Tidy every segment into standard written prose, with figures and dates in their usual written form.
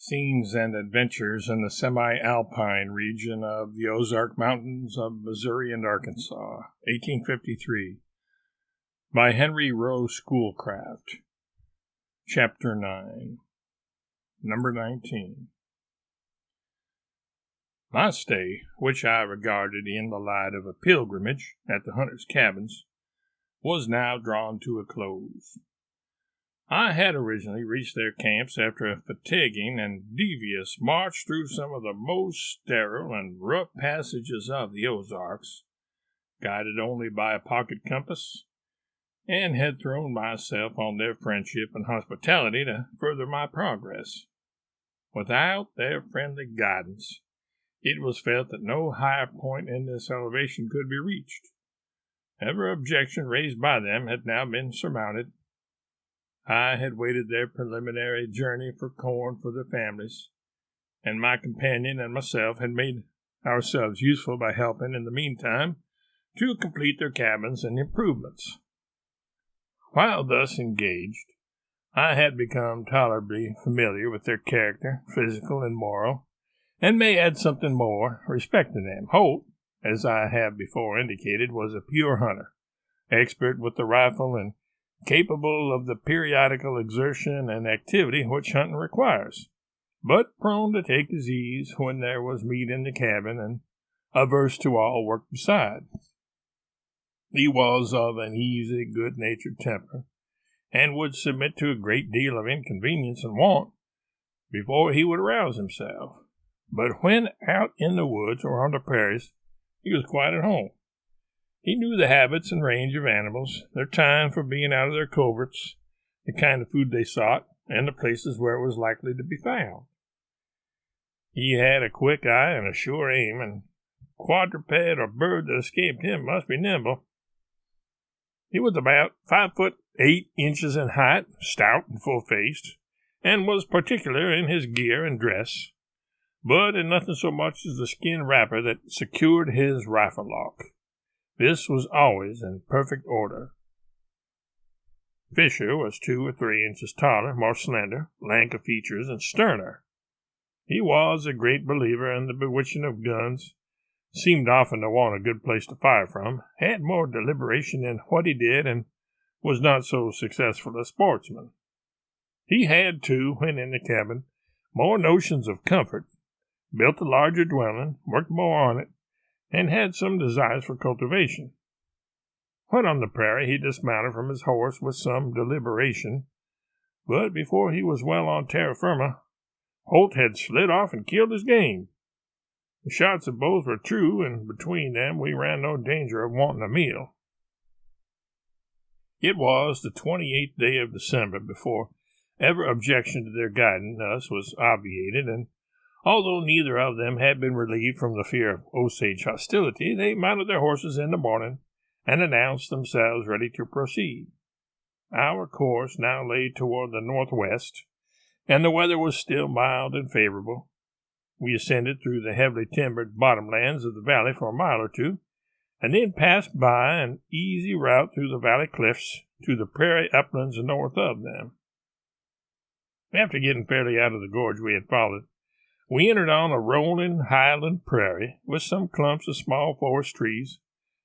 Scenes and Adventures in the Semi-Alpine region of the Ozark Mountains of Missouri and Arkansas, 1853, by Henry Rowe Schoolcraft. Chapter 9, Number 19. My stay, which I regarded in the light of a pilgrimage at the hunters' cabins, was now drawn to a close. I had originally reached their camps after a fatiguing and devious march through some of the most sterile and rough passages of the Ozarks, guided only by a pocket compass, and had thrown myself on their friendship and hospitality to further my progress. Without their friendly guidance, it was felt that no higher point in this elevation could be reached. Every objection raised by them had now been surmounted. I had waited their preliminary journey for corn for their families, and my companion and myself had made ourselves useful by helping in the meantime to complete their cabins and improvements. While thus engaged, I had become tolerably familiar with their character, physical and moral, and may add something more respecting them. Holt, as I have before indicated, was a pure hunter, expert with the rifle and capable of the periodical exertion and activity which hunting requires, but prone to take his ease when there was meat in the cabin and averse to all work beside. He was of an easy, good-natured temper, and would submit to a great deal of inconvenience and want before he would arouse himself. But when out in the woods or on the prairies, he was quite at home. He knew the habits and range of animals, their time for being out of their coverts, the kind of food they sought, and the places where it was likely to be found. He had a quick eye and a sure aim, and quadruped or bird that escaped him must be nimble. He was about 5'8" in height, stout and full-faced, and was particular in his gear and dress, but in nothing so much as the skin wrapper that secured his rifle lock. This was always in perfect order. Fisher was 2 or 3 inches taller, more slender, lank of features, and sterner. He was a great believer in the bewitching of guns, seemed often to want a good place to fire from, had more deliberation in what he did, and was not so successful a sportsman. He had, too, when in the cabin, more notions of comfort, built a larger dwelling, worked more on it, and had some desires for cultivation. When on the prairie, he dismounted from his horse with some deliberation, but before he was well on terra firma, Holt had slid off and killed his game. The shots of both were true, and between them we ran no danger of wanting a meal. It was the 28th day of December before every objection to their guiding us was obviated, and although neither of them had been relieved from the fear of Osage hostility, they mounted their horses in the morning and announced themselves ready to proceed. Our course now lay toward the northwest, and the weather was still mild and favorable. We ascended through the heavily timbered bottomlands of the valley for a mile or two, and then passed by an easy route through the valley cliffs to the prairie uplands north of them. After getting fairly out of the gorge we had followed, we entered on a rolling highland prairie with some clumps of small forest trees,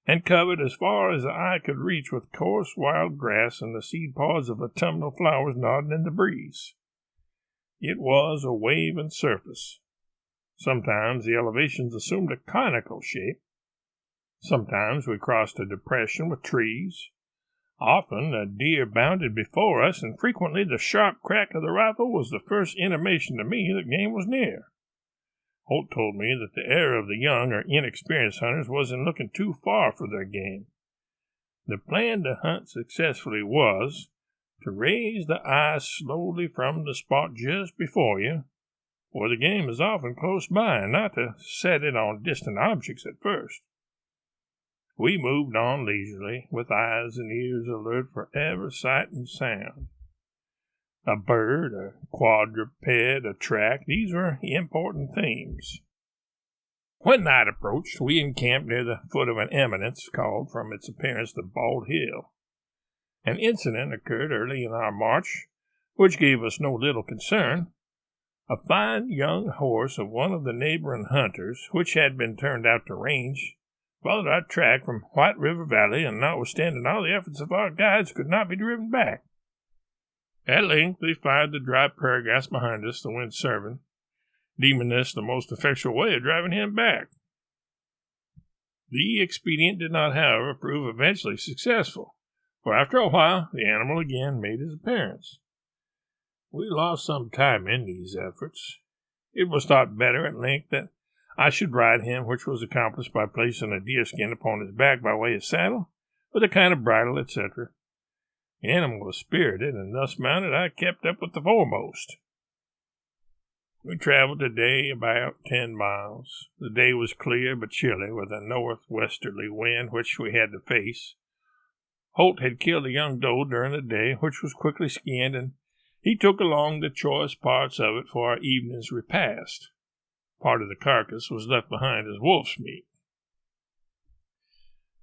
and covered as far as the eye could reach with coarse wild grass and the seed pods of autumnal flowers nodding in the breeze. It was a waving surface. Sometimes the elevations assumed a conical shape. Sometimes we crossed a depression with trees. Often a deer bounded before us, and frequently the sharp crack of the rifle was the first intimation to me that game was near. Holt told me that the error of the young or inexperienced hunters was in looking too far for their game. The plan to hunt successfully was to raise the eye slowly from the spot just before you, where the game is often close by, and not to set it on distant objects at first. We moved on leisurely, with eyes and ears alert for every sight and sound. A bird, a quadruped, a track, these were important themes. When night approached, we encamped near the foot of an eminence called, from its appearance, the Bald Hill. An incident occurred early in our march, which gave us no little concern. A fine young horse of one of the neighboring hunters, which had been turned out to range, followed our track from White River Valley, and notwithstanding all the efforts of our guides, could not be driven back. At length they fired the dry prairie grass behind us, the wind serving, deeming this the most effectual way of driving him back. The expedient did not, however, prove eventually successful, for after a while the animal again made his appearance. We lost some time in these efforts. It was thought better at length that I should ride him, which was accomplished by placing a deerskin upon his back by way of saddle, with a kind of bridle, etc. The animal was spirited, and thus mounted I kept up with the foremost. We traveled today about 10 miles. The day was clear but chilly, with a northwesterly wind which we had to face. Holt had killed a young doe during the day, which was quickly skinned, and he took along the choice parts of it for our evening's repast. Part of the carcass was left behind as wolf's meat.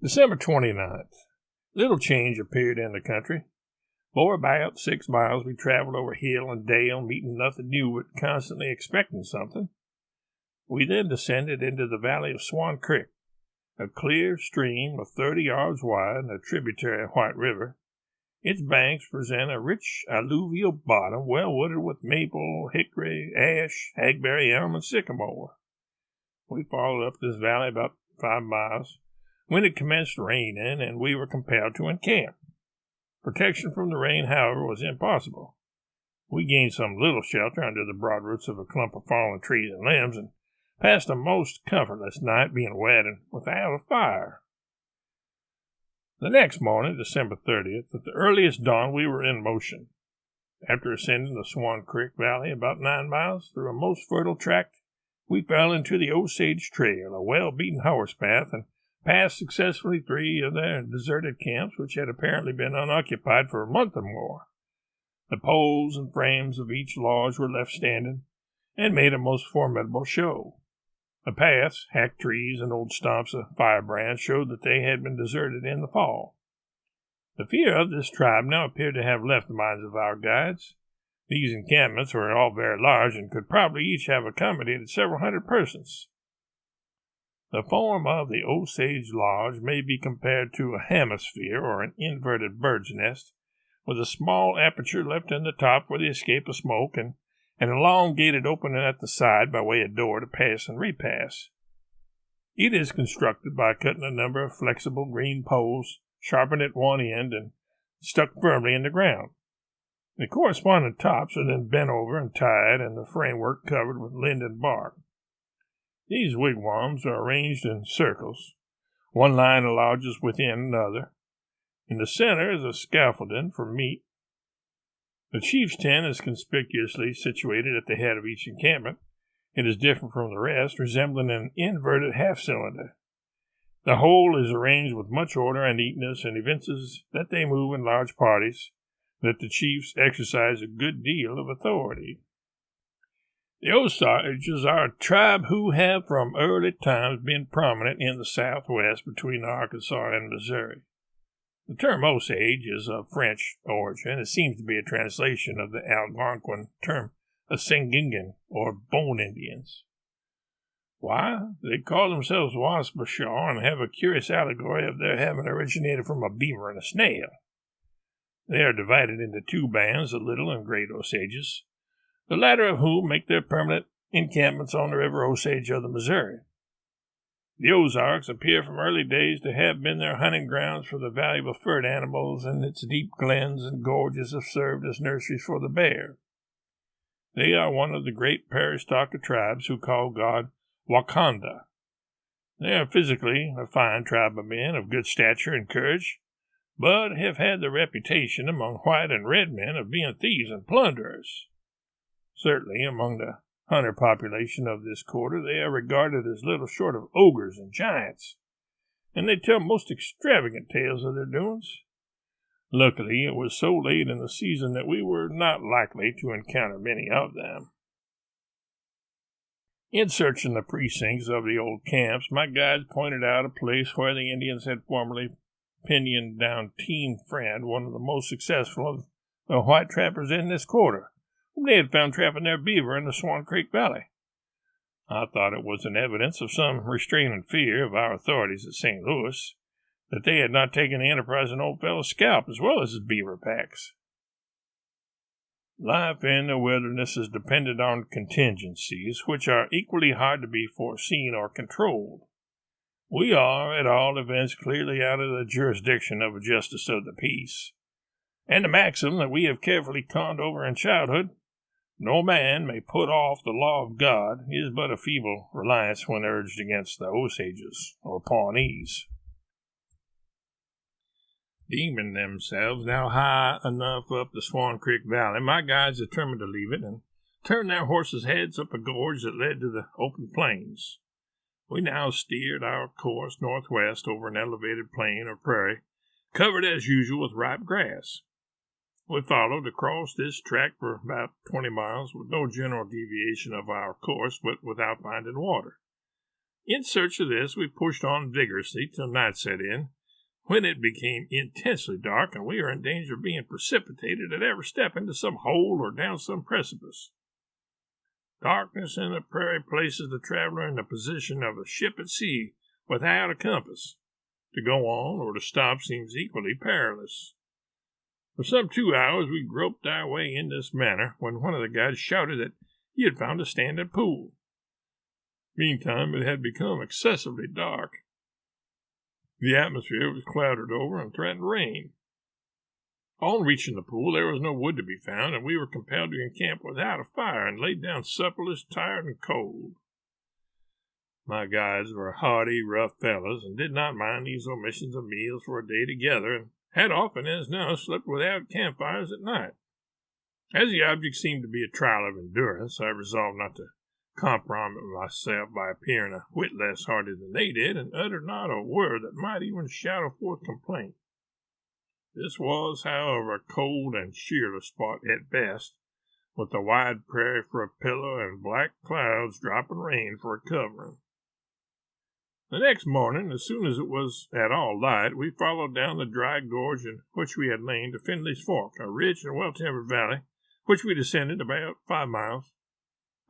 December 29th. Little change appeared in the country. For about 6 miles we traveled over hill and dale, meeting nothing new but constantly expecting something. We then descended into the valley of Swan Creek, a clear stream of 30 yards wide, a tributary of White River. Its banks present a rich alluvial bottom, well wooded with maple, hickory, ash, hackberry, elm, and sycamore. We followed up this valley about 5 miles, when it commenced raining, and we were compelled to encamp. Protection from the rain, however, was impossible. We gained some little shelter under the broad roots of a clump of fallen trees and limbs, and passed a most comfortless night, being wet and without a fire. The next morning, December 30th, at the earliest dawn, we were in motion. After ascending the Swan Creek Valley about 9 miles through a most fertile tract, we fell into the Osage Trail, a well-beaten horse path, and passed successfully 3 of their deserted camps, which had apparently been unoccupied for a month or more. The poles and frames of each lodge were left standing, and made a most formidable show. The paths, hacked trees, and old stumps of firebrands showed that they had been deserted in the fall. The fear of this tribe now appeared to have left the minds of our guides. These encampments were all very large, and could probably each have accommodated several hundred persons. The form of the Osage Lodge may be compared to a hemisphere or an inverted bird's nest, with a small aperture left in the top for the escape of smoke, and an elongated opening at the side by way of door to pass and repass. It is constructed by cutting a number of flexible green poles, sharpened at one end, and stuck firmly in the ground. The corresponding tops are then bent over and tied, and the framework covered with linden bark. These wigwams are arranged in circles, one line of lodges within another. In the center is a scaffolding for meat. The chief's tent is conspicuously situated at the head of each encampment. It is different from the rest, resembling an inverted half-cylinder. The whole is arranged with much order and neatness, and evinces that they move in large parties, that the chiefs exercise a good deal of authority. The Osages are a tribe who have from early times been prominent in the southwest between Arkansas and Missouri. The term Osage is of French origin. It seems to be a translation of the Algonquin term Assingingan, or Bone Indians. Why? They call themselves Wasbashaw and have a curious allegory of their having originated from a beaver and a snail. They are divided into 2 bands, the Little and Great Osages, the latter of whom make their permanent encampments on the river Osage of the Missouri. The Ozarks appear from early days to have been their hunting grounds for the valuable furred animals, and its deep glens and gorges have served as nurseries for the bear. They are one of the great prairie stock of tribes who call God Wakanda. They are physically a fine tribe of men of good stature and courage, but have had the reputation among white and red men of being thieves and plunderers. Certainly, among the hunter population of this quarter, they are regarded as little short of ogres and giants, and they tell most extravagant tales of their doings. Luckily, it was so late in the season that we were not likely to encounter many of them. In searching the precincts of the old camps, my guides pointed out a place where the Indians had formerly pinioned down Team Friend, one of the most successful of the white trappers in this quarter, whom they had found trapping their beaver in the Swan Creek Valley. I thought it was an evidence of some restraining fear of our authorities at St. Louis that they had not taken the enterprising old fellow's scalp as well as his beaver packs. Life in the wilderness is dependent on contingencies, which are equally hard to be foreseen or controlled. We are, at all events, clearly out of the jurisdiction of a justice of the peace, and the maxim that we have carefully conned over in childhood, no man may put off the law of God, is but a feeble reliance when urged against the Osages or Pawnees. Deeming themselves now high enough up the Swan Creek Valley, my guides determined to leave it and turn their horses' heads up a gorge that led to the open plains. We now steered our course northwest over an elevated plain or prairie, covered as usual with ripe grass. We followed across this tract for about 20 miles with no general deviation of our course, but without finding water. In search of this, we pushed on vigorously till night set in, when it became intensely dark and we were in danger of being precipitated at every step into some hole or down some precipice. Darkness in the prairie places the traveler in the position of a ship at sea without a compass. To go on or to stop seems equally perilous. For some 2 hours we groped our way in this manner, when one of the guides shouted that he had found a standing pool. Meantime it had become excessively dark. The atmosphere was clouded over and threatened rain. On reaching the pool, there was no wood to be found, and we were compelled to encamp without a fire and laid down supperless, tired, and cold. My guides were hardy, rough fellows, and did not mind these omissions of meals for a day together, and had often as now slept without campfires at night. As the object seemed to be a trial of endurance, I resolved not to compromise myself by appearing a whit less hardy than they did, and uttered not a word that might even shadow forth complaint. This was, however, a cold and cheerless spot at best, with the wide prairie for a pillow and black clouds dropping rain for a covering. The next morning, as soon as it was at all light, we followed down the dry gorge in which we had lain to Findlay's Fork, a rich and well-timbered valley, which we descended about 5 miles.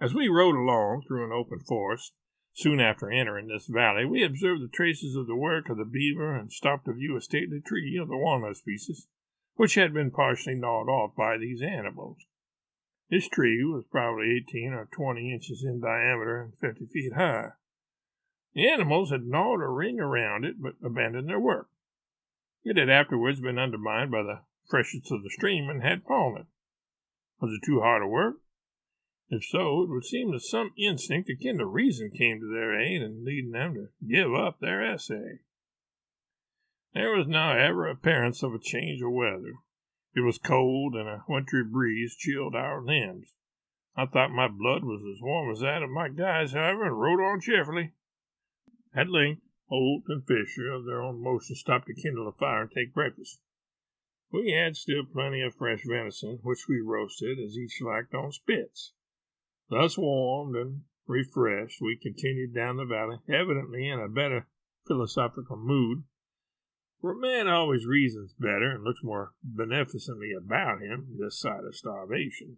As we rode along through an open forest, soon after entering this valley, we observed the traces of the work of the beaver and stopped to view a stately tree of the walnut species, which had been partially gnawed off by these animals. This tree was probably 18 or 20 inches in diameter and 50 feet high. The animals had gnawed a ring around it, but abandoned their work. It had afterwards been undermined by the freshets of the stream and had fallen. Was it too hard to work? If so, it would seem that some instinct akin to reason came to their aid in leading them to give up their essay. There was now every appearance of a change of weather. It was cold, and a wintry breeze chilled our limbs. I thought my blood was as warm as that of my guides, however, and rode on cheerfully. At length, Holt and Fisher, of their own motion, stopped to kindle a fire and take breakfast. We had still plenty of fresh venison, which we roasted as each liked on spits. Thus warmed and refreshed, we continued down the valley, evidently in a better philosophical mood. For a man always reasons better and looks more beneficently about him this side of starvation.